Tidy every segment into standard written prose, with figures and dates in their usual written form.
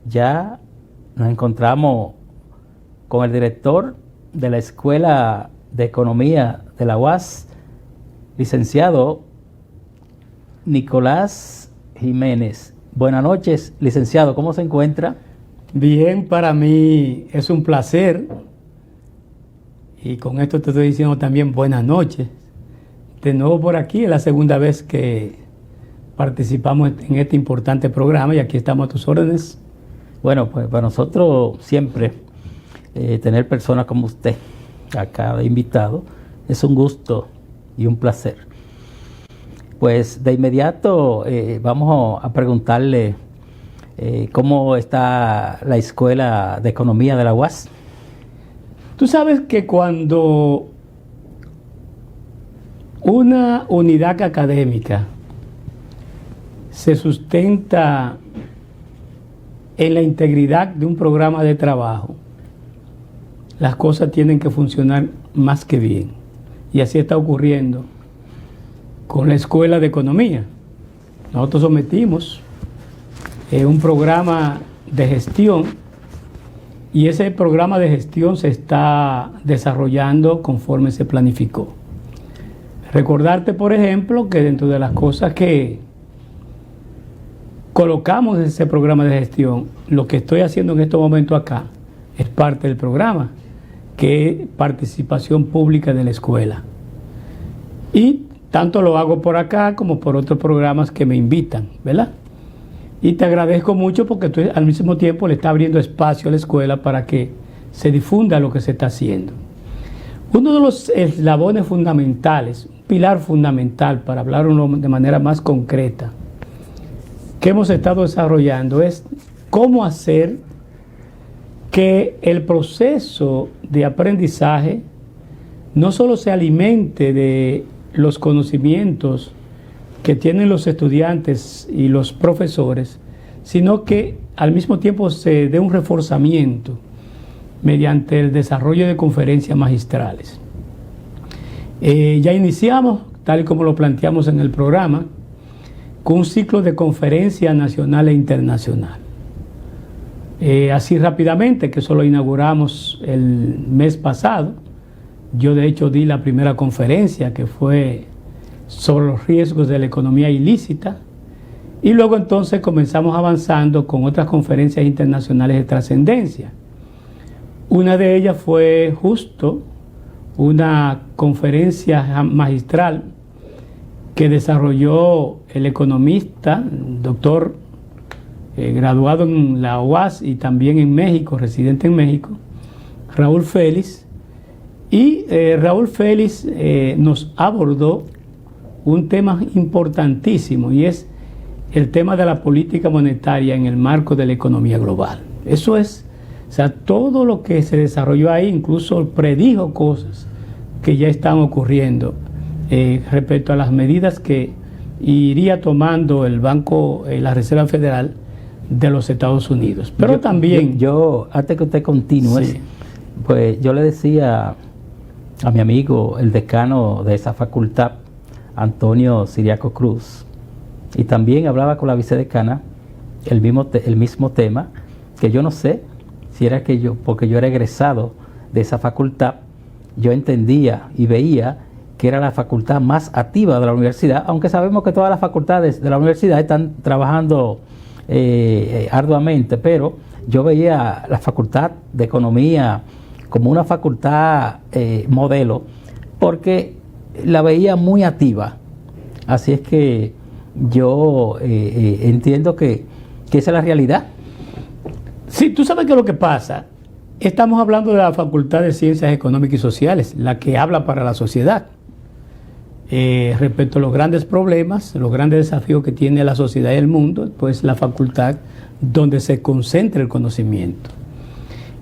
ya nos encontramos con el director de la Escuela de Economía de la UAS, licenciado Nicolás Jiménez. Buenas noches, licenciado, ¿cómo se encuentra? Bien, para mí es un placer, y con esto te estoy diciendo también buenas noches. De nuevo por aquí, es la segunda vez que participamos en este importante programa y aquí estamos a tus órdenes. Bueno, pues para nosotros siempre tener personas como usted acá de invitado es un gusto y un placer. Pues de inmediato vamos a preguntarle cómo está la Escuela de Economía de la UAS. Tú sabes que cuando una unidad académica se sustenta en la integridad de un programa de trabajo, las cosas tienen que funcionar más que bien. Y así está ocurriendo con la Escuela de Economía. Nosotros sometimos un programa de gestión y ese programa de gestión se está desarrollando conforme se planificó. Recordarte, por ejemplo, que dentro de las cosas que colocamos en ese programa de gestión, lo que estoy haciendo en este momento acá es parte del programa, que es participación pública de la escuela. Y tanto lo hago por acá como por otros programas que me invitan, ¿verdad? Y te agradezco mucho porque tú al mismo tiempo le estás abriendo espacio a la escuela para que se difunda lo que se está haciendo. Uno de los eslabones fundamentales, un pilar fundamental para hablarlo de manera más concreta, que hemos estado desarrollando es cómo hacer que el proceso de aprendizaje no solo se alimente de los conocimientos que tienen los estudiantes y los profesores, sino que al mismo tiempo se dé un reforzamiento mediante el desarrollo de conferencias magistrales. Ya iniciamos, tal y como lo planteamos en el programa, con un ciclo de conferencias nacional e internacional. Así rápidamente, que eso lo inauguramos el mes pasado. Yo de hecho di la primera conferencia, que fue sobre los riesgos de la economía ilícita, y luego entonces comenzamos avanzando con otras conferencias internacionales de trascendencia. Una de ellas fue justo una conferencia magistral que desarrolló el economista, doctor graduado en la UAS y también en México, residente en México, Raúl Félix. Y Raúl Félix nos abordó un tema importantísimo, y es el tema de la política monetaria en el marco de la economía global. Eso es, o sea, todo lo que se desarrolló ahí, incluso predijo cosas que ya están ocurriendo respecto a las medidas que iría tomando el Banco, la Reserva Federal de los Estados Unidos. Pero también... Yo antes que usted continúe, sí, pues yo le decía a mi amigo, el decano de esa facultad, Antonio Siriaco Cruz, y también hablaba con la vicedecana el mismo tema, que yo no sé si era que yo, porque yo era egresado de esa facultad, yo entendía y veía que era la facultad más activa de la universidad, aunque sabemos que todas las facultades de la universidad están trabajando arduamente, pero yo veía la facultad de economía como una facultad modelo, porque la veía muy activa. Así es que yo entiendo que esa es la realidad. Sí, tú sabes que lo que pasa, estamos hablando de la Facultad de Ciencias Económicas y Sociales, la que habla para la sociedad. Respecto a los grandes problemas, los grandes desafíos que tiene la sociedad y el mundo, pues la facultad donde se concentra el conocimiento.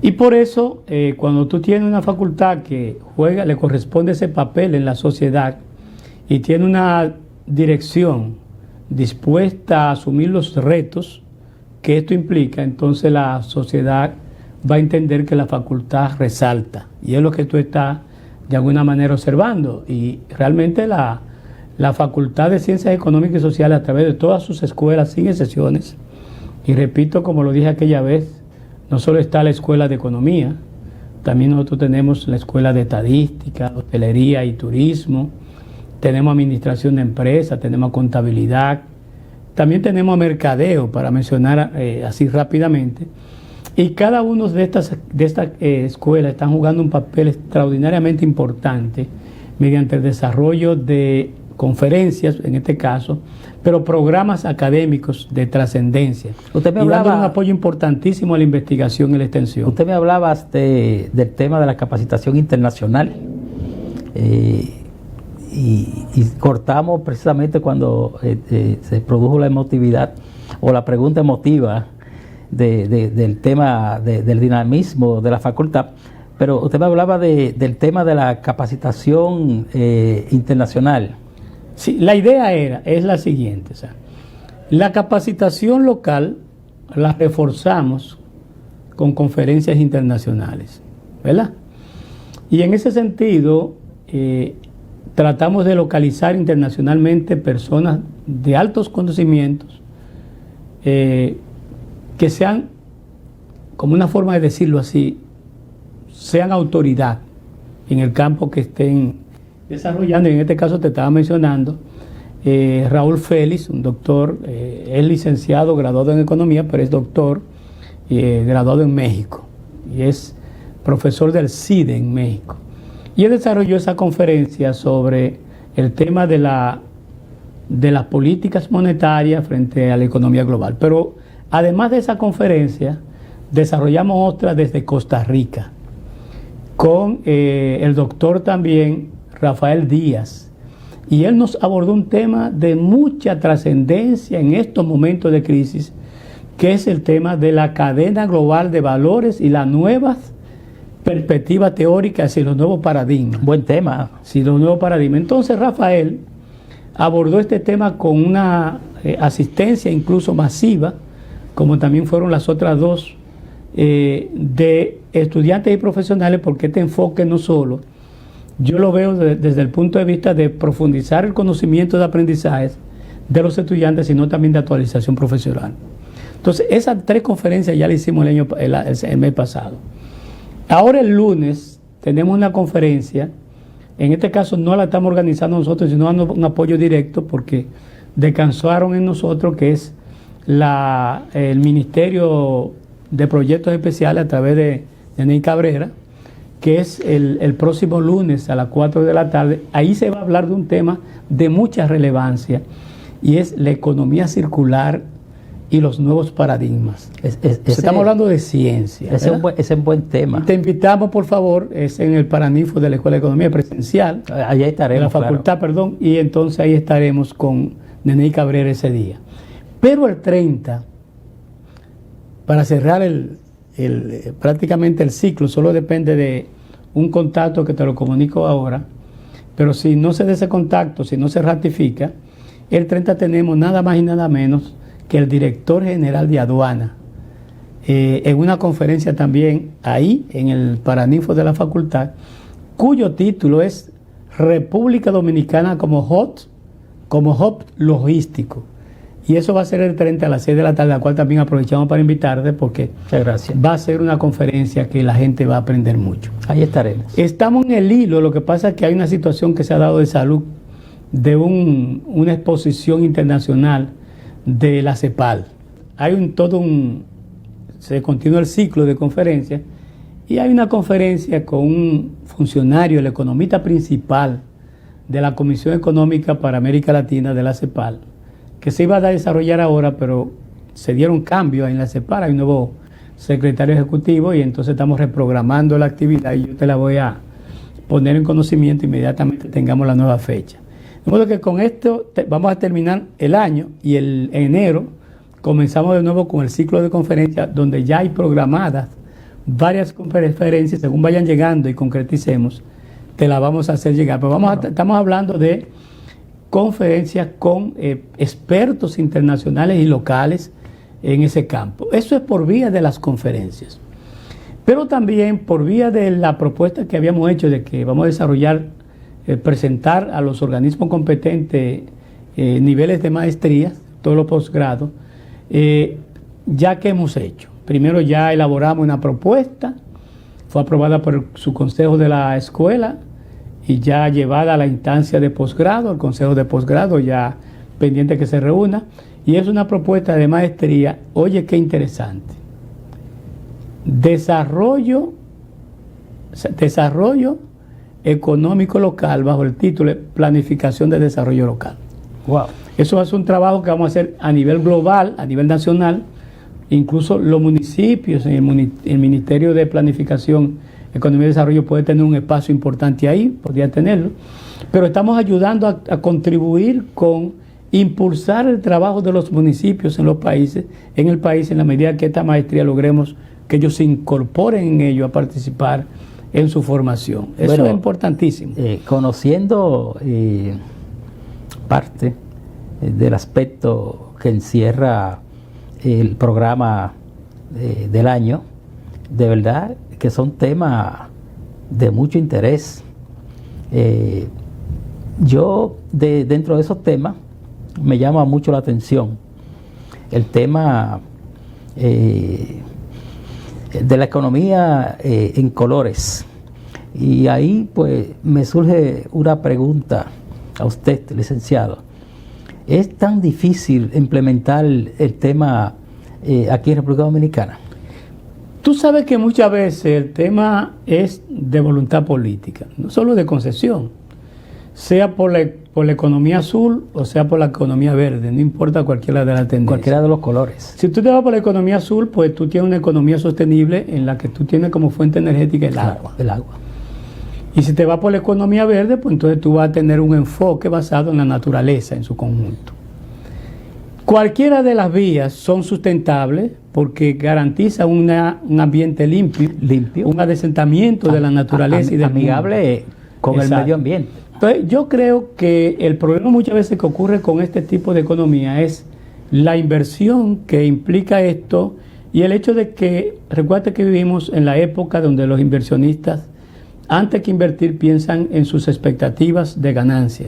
Y por eso, cuando tú tienes una facultad que juega, le corresponde ese papel en la sociedad y tiene una dirección dispuesta a asumir los retos que esto implica, entonces la sociedad va a entender que la facultad resalta. Y es lo que tú estás de alguna manera observando. Y realmente la Facultad de Ciencias Económicas y Sociales, a través de todas sus escuelas, sin excepciones, Y repito, como lo dije aquella vez, no solo está la escuela de economía, también nosotros tenemos la escuela de estadística, hotelería y turismo, tenemos administración de empresas, tenemos contabilidad, también tenemos mercadeo, para mencionar así rápidamente. Y cada una de estas escuelas están jugando un papel extraordinariamente importante mediante el desarrollo de conferencias, en este caso, pero programas académicos de trascendencia. Usted me y hablaba, dando un apoyo importantísimo a la investigación y la extensión. Usted me hablaba del tema de la capacitación internacional. Y cortamos precisamente cuando se produjo la emotividad o la pregunta emotiva del tema del dinamismo de la facultad, pero usted me hablaba del tema de la capacitación internacional. Sí, la idea es la siguiente, o sea, la capacitación local la reforzamos con conferencias internacionales, ¿verdad? Y en ese sentido, tratamos de localizar internacionalmente personas de altos conocimientos que sean, como una forma de decirlo así, sean autoridad en el campo que estén desarrollando. Y en este caso te estaba mencionando Raúl Félix, un doctor, es licenciado, graduado en economía, pero es doctor, graduado en México y es profesor del CIDE en México. Y él desarrolló esa conferencia sobre el tema de las políticas monetarias frente a la economía global. Pero además de esa conferencia, desarrollamos otra desde Costa Rica, con el doctor también Rafael Díaz. Y él nos abordó un tema de mucha trascendencia en estos momentos de crisis, que es el tema de la cadena global de valores y las nuevas perspectivas teóricas y los nuevos paradigmas. Buen tema. Sí, los nuevos paradigmas. Entonces Rafael abordó este tema con una asistencia incluso masiva, como también fueron las otras dos, de estudiantes y profesionales, porque este enfoque no solo, yo lo veo desde el punto de vista de profundizar el conocimiento de aprendizajes de los estudiantes, sino también de actualización profesional. Entonces, esas 3 conferencias ya las hicimos el mes pasado. Ahora el lunes tenemos una conferencia, en este caso no la estamos organizando nosotros, sino dando un apoyo directo porque descansaron en nosotros, que es el Ministerio de Proyectos Especiales a través de Ney Cabrera, que es el próximo lunes a las 4 de la tarde. Ahí se va a hablar de un tema de mucha relevancia y es la economía circular y los nuevos paradigmas. Estamos hablando de ciencia. Ese es un buen tema. Y te invitamos, por favor, es en el Paranifo de la Escuela de Economía Presencial. Allá estaremos. De la facultad, claro. Perdón. Y entonces ahí estaremos con Ney Cabrera ese día. Pero el 30, para cerrar prácticamente el ciclo, solo depende de un contacto que te lo comunico ahora, pero si no se da ese contacto, si no se ratifica, el 30 tenemos nada más y nada menos que el director general de aduana, en una conferencia también ahí en el Paraninfo de la facultad, cuyo título es República Dominicana como hub logístico. Y eso va a ser el 30 a las 6 de la tarde, la cual también aprovechamos para invitarte porque va a ser una conferencia que la gente va a aprender mucho. Ahí estaremos. Estamos en el hilo, lo que pasa es que hay una situación que se ha dado de salud, de una exposición internacional de la CEPAL. Se continúa el ciclo de conferencias y hay una conferencia con un funcionario, el economista principal de la Comisión Económica para América Latina de la CEPAL, que se iba a desarrollar ahora, pero se dieron cambios en la CEPAL, hay un nuevo secretario ejecutivo y entonces estamos reprogramando la actividad y yo te la voy a poner en conocimiento inmediatamente tengamos la nueva fecha. De modo que con esto vamos a terminar el año y en enero comenzamos de nuevo con el ciclo de conferencias donde ya hay programadas varias conferencias, según vayan llegando y concreticemos, te la vamos a hacer llegar. Pero estamos hablando de conferencias con expertos internacionales y locales en ese campo. Eso es por vía de las conferencias. Pero también por vía de la propuesta que habíamos hecho de que vamos a desarrollar, presentar a los organismos competentes niveles de maestría, todos los posgrados, ya que hemos hecho. Primero ya elaboramos una propuesta, fue aprobada por su consejo de la escuela y ya llevada a la instancia de posgrado, el consejo de posgrado ya pendiente que se reúna, y es una propuesta de maestría. Oye, qué interesante. Desarrollo económico local bajo el título de Planificación de Desarrollo Local. Wow. Eso es un trabajo que vamos a hacer a nivel global, a nivel nacional, incluso los municipios, el Ministerio de Planificación, Economía y Desarrollo puede tener un espacio importante ahí, podría tenerlo, pero estamos ayudando a contribuir con impulsar el trabajo de los municipios en el país, en la medida que esta maestría logremos que ellos se incorporen en ello a participar en su formación. Eso es importantísimo. Conociendo parte del aspecto que encierra el programa del año, de verdad que son temas de mucho interés. Yo, dentro de esos temas, me llama mucho la atención el tema de la economía en colores. Y ahí pues me surge una pregunta a usted, licenciado. ¿Es tan difícil implementar el tema aquí en República Dominicana? Tú sabes que muchas veces el tema es de voluntad política, no solo de concesión, sea por la economía azul o sea por la economía verde, no importa cualquiera de las tendencias. Cualquiera de los colores. Si tú te vas por la economía azul, pues tú tienes una economía sostenible en la que tú tienes como fuente energética el agua. El agua. Y si te vas por la economía verde, pues entonces tú vas a tener un enfoque basado en la naturaleza en su conjunto. Cualquiera de las vías son sustentables porque garantiza un ambiente limpio, un adesentamiento de la naturaleza y del amigable con el medio ambiente. Entonces, yo creo que el problema muchas veces que ocurre con este tipo de economía es la inversión que implica esto y el hecho de que, recuerda que vivimos en la época donde los inversionistas, antes que invertir, piensan en sus expectativas de ganancia.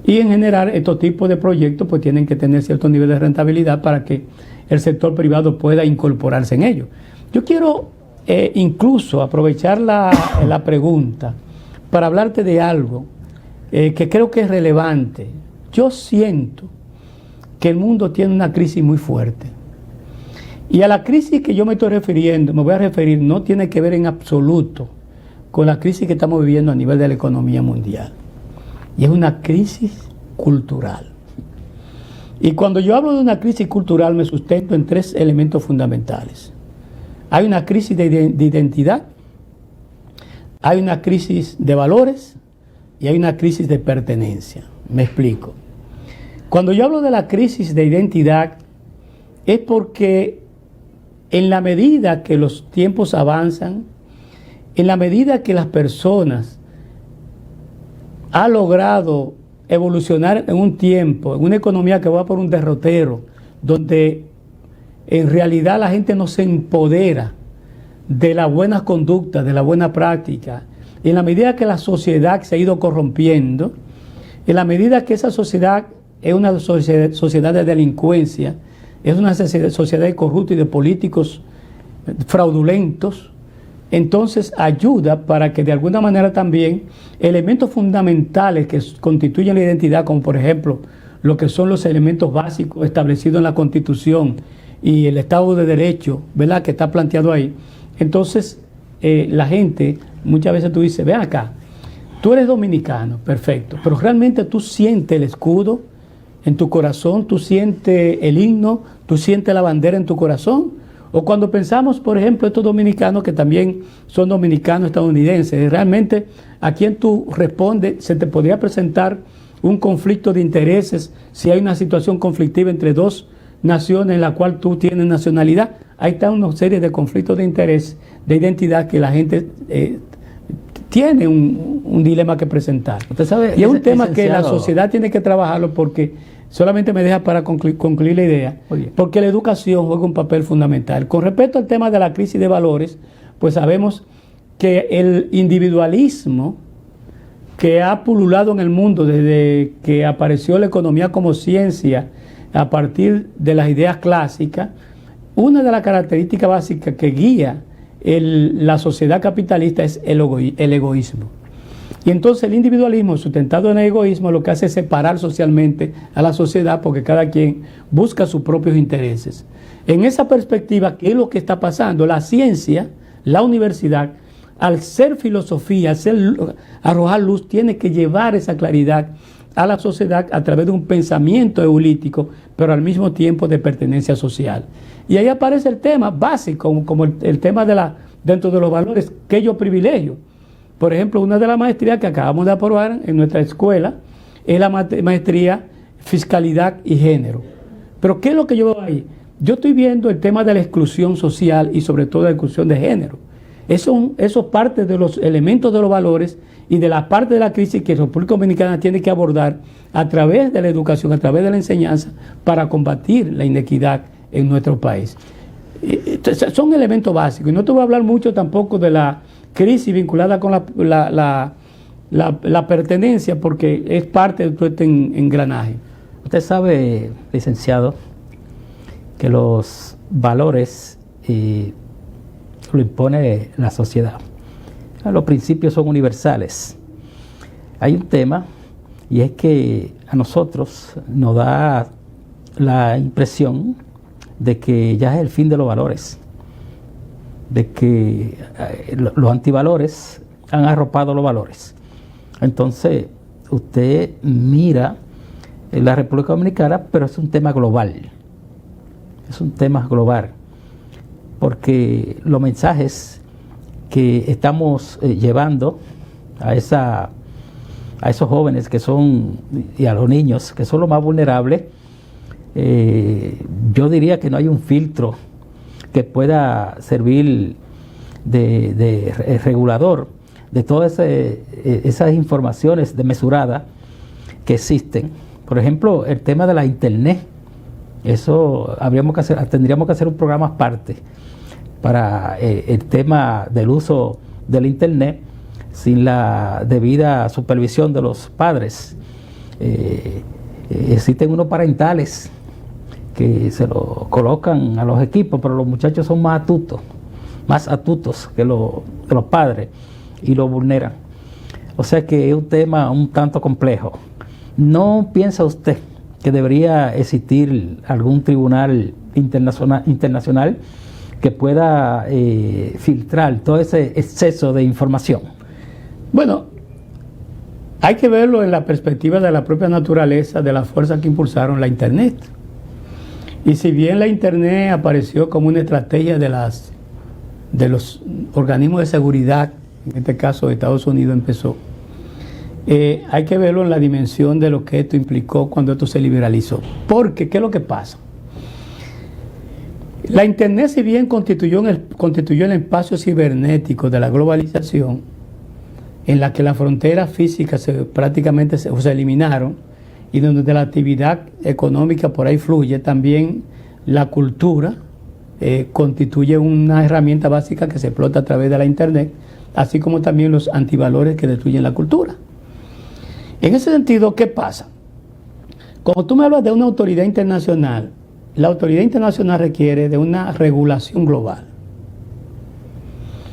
Y en general, estos tipos de proyectos pues tienen que tener cierto nivel de rentabilidad para que el sector privado pueda incorporarse en ello. Yo quiero incluso aprovechar la pregunta para hablarte de algo que creo que es relevante. Yo siento que el mundo tiene una crisis muy fuerte. Y a la crisis que yo me estoy refiriendo, me voy a referir, no tiene que ver en absoluto con la crisis que estamos viviendo a nivel de la economía mundial. Y es una crisis cultural. Y cuando yo hablo de una crisis cultural me sustento en tres elementos fundamentales. Hay una crisis de identidad, hay una crisis de valores y hay una crisis de pertenencia. Me explico. Cuando yo hablo de la crisis de identidad es porque en la medida que los tiempos avanzan, en la medida que las personas han logrado evolucionar en un tiempo, en una economía que va por un derrotero, donde en realidad la gente no se empodera de la buena conducta, de la buena práctica, en la medida que la sociedad se ha ido corrompiendo, en la medida que esa sociedad es una sociedad de delincuencia, es una sociedad de corruptos y de políticos fraudulentos, entonces ayuda para que de alguna manera también elementos fundamentales que constituyen la identidad, como por ejemplo lo que son los elementos básicos establecidos en la Constitución y el Estado de Derecho, ¿verdad?, que está planteado ahí. Entonces la gente, muchas veces tú dices, ven acá, tú eres dominicano, perfecto, pero realmente tú sientes el escudo en tu corazón, tú sientes el himno, tú sientes la bandera en tu corazón. O cuando pensamos, por ejemplo, estos dominicanos que también son dominicanos estadounidenses, realmente a quien tú respondes, se te podría presentar un conflicto de intereses si hay una situación conflictiva entre dos naciones en la cual tú tienes nacionalidad. Ahí está una serie de conflictos de interés, de identidad que la gente tiene un dilema que presentar. Usted sabe, y es un tema que la sociedad tiene que trabajarlo porque solamente me deja para concluir la idea, porque la educación juega un papel fundamental. Con respecto al tema de la crisis de valores, pues sabemos que el individualismo que ha pululado en el mundo desde que apareció la economía como ciencia a partir de las ideas clásicas, una de las características básicas que guía la sociedad capitalista es el egoísmo. Y entonces el individualismo sustentado en el egoísmo lo que hace es separar socialmente a la sociedad porque cada quien busca sus propios intereses. En esa perspectiva, ¿qué es lo que está pasando? La ciencia, la universidad, al ser filosofía, arrojar luz, tiene que llevar esa claridad a la sociedad a través de un pensamiento eulítico, pero al mismo tiempo de pertenencia social. Y ahí aparece el tema básico, como el tema dentro de los valores que yo privilegio. Por ejemplo, una de las maestrías que acabamos de aprobar en nuestra escuela es la maestría Fiscalidad y Género. Pero ¿qué es lo que yo veo ahí? Yo estoy viendo el tema de la exclusión social y sobre todo la exclusión de género. Eso es parte de los elementos de los valores y de la parte de la crisis que la República Dominicana tiene que abordar a través de la educación, a través de la enseñanza, para combatir la inequidad en nuestro país. Son elementos básicos. Y no te voy a hablar mucho tampoco de la crisis vinculada con la pertenencia, porque es parte de todo este engranaje. Usted sabe, licenciado, que los valores lo impone la sociedad. Los principios son universales. Hay un tema, y es que a nosotros nos da la impresión de que ya es el fin de los valores, de que los antivalores han arropado los valores. Entonces, usted mira la República Dominicana, pero es un tema global. Es un tema global, porque los mensajes que estamos llevando a esos jóvenes que son, y a los niños, que son los más vulnerables, yo diría que no hay un filtro que pueda servir de regulador de todas esas informaciones desmesuradas que existen. Por ejemplo, el tema de la internet, eso tendríamos que hacer un programa aparte para el tema del uso del internet sin la debida supervisión de los padres. Existen unos parentales que se lo colocan a los equipos, pero los muchachos son más astutos que los padres y lo vulneran. O sea que es un tema un tanto complejo. ¿No piensa usted que debería existir algún tribunal internacional que pueda filtrar todo ese exceso de información? Bueno, hay que verlo en la perspectiva de la propia naturaleza de las fuerzas que impulsaron la Internet. Y si bien la Internet apareció como una estrategia de los organismos de seguridad, en este caso Estados Unidos empezó, hay que verlo en la dimensión de lo que esto implicó cuando esto se liberalizó. Porque, ¿qué es lo que pasa? La Internet, si bien constituyó el espacio cibernético de la globalización, en la que las fronteras físicas prácticamente se eliminaron, y donde la actividad económica por ahí fluye, también la cultura constituye una herramienta básica que se explota a través de la Internet, así como también los antivalores que destruyen la cultura. En ese sentido, ¿qué pasa? Como tú me hablas de una autoridad internacional, la autoridad internacional requiere de una regulación global.